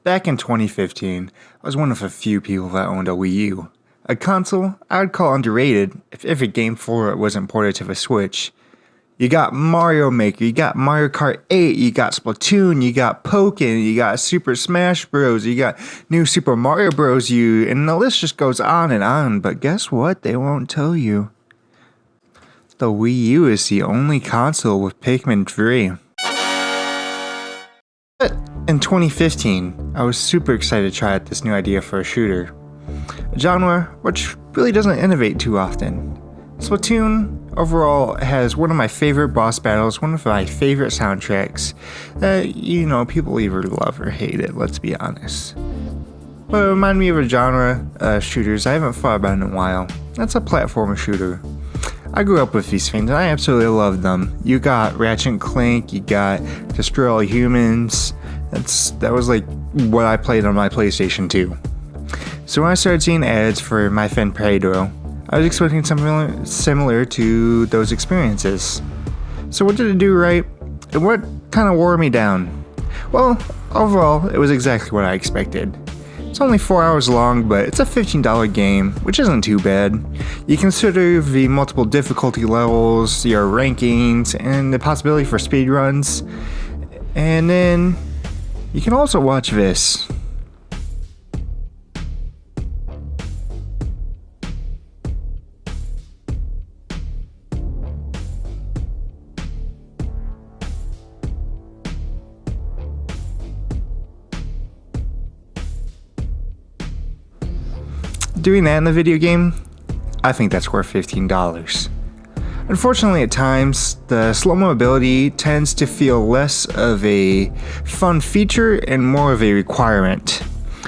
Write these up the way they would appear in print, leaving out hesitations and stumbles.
Back in 2015, I was one of a few people that owned a Wii U. A console I would call underrated if every game for it wasn't ported to the Switch. You got Mario Maker, you got Mario Kart 8, you got Splatoon, you got Pokken, you got Super Smash Bros, you got New Super Mario Bros. U, and the list just goes on and on, but guess what? They won't tell you. The Wii U is the only console with Pikmin 3. But in 2015, I was super excited to try out this new idea for a shooter. A genre which really doesn't innovate too often. Splatoon overall has one of my favorite boss battles, one of my favorite soundtracks that, people either love or hate it, let's be honest. But it reminded me of a genre of shooters I haven't thought about in a while. That's a platformer shooter. I grew up with these things and I absolutely loved them. You got Ratchet & Clank, you got Destroy All Humans. That was like what I played on my PlayStation 2. So when I started seeing ads for my friend Pedro, I was expecting something similar to those experiences. So what did it do right? And what kind of wore me down? Well, overall, it was exactly what I expected. It's only 4 hours long, but it's a $15 game, which isn't too bad. You consider the multiple difficulty levels, your rankings, and the possibility for speedruns. And then you can also watch this. Doing that in the video game, I think that's worth $15. Unfortunately, at times, the slow mobility tends to feel less of a fun feature and more of a requirement,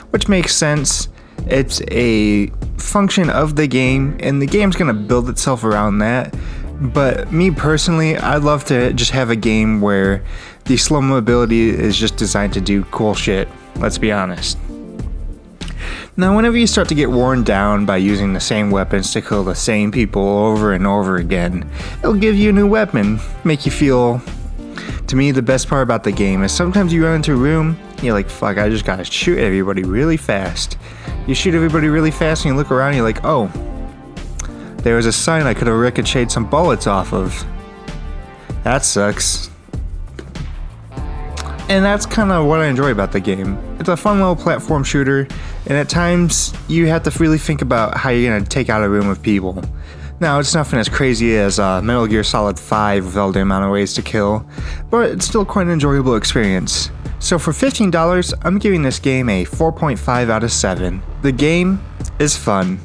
which makes sense. It's a function of the game, and the game's gonna build itself around that. But me personally, I'd love to just have a game where the slow mobility is just designed to do cool shit, let's be honest. Now, whenever you start to get worn down by using the same weapons to kill the same people over and over again, it'll give you a new weapon, make you feel... To me, the best part about the game is sometimes you run into a room, and you're like, fuck, I just gotta shoot everybody really fast. You shoot everybody really fast and you look around and you're like, oh, there was a sign I could have ricocheted some bullets off of. That sucks. And that's kind of what I enjoy about the game. It's a fun little platform shooter, and at times you have to really think about how you're going to take out a room of people. Now, it's nothing as crazy as Metal Gear Solid 5 with all the amount of ways to kill, but it's still quite an enjoyable experience. So for $15, I'm giving this game a 4.5 out of 7. The game is fun.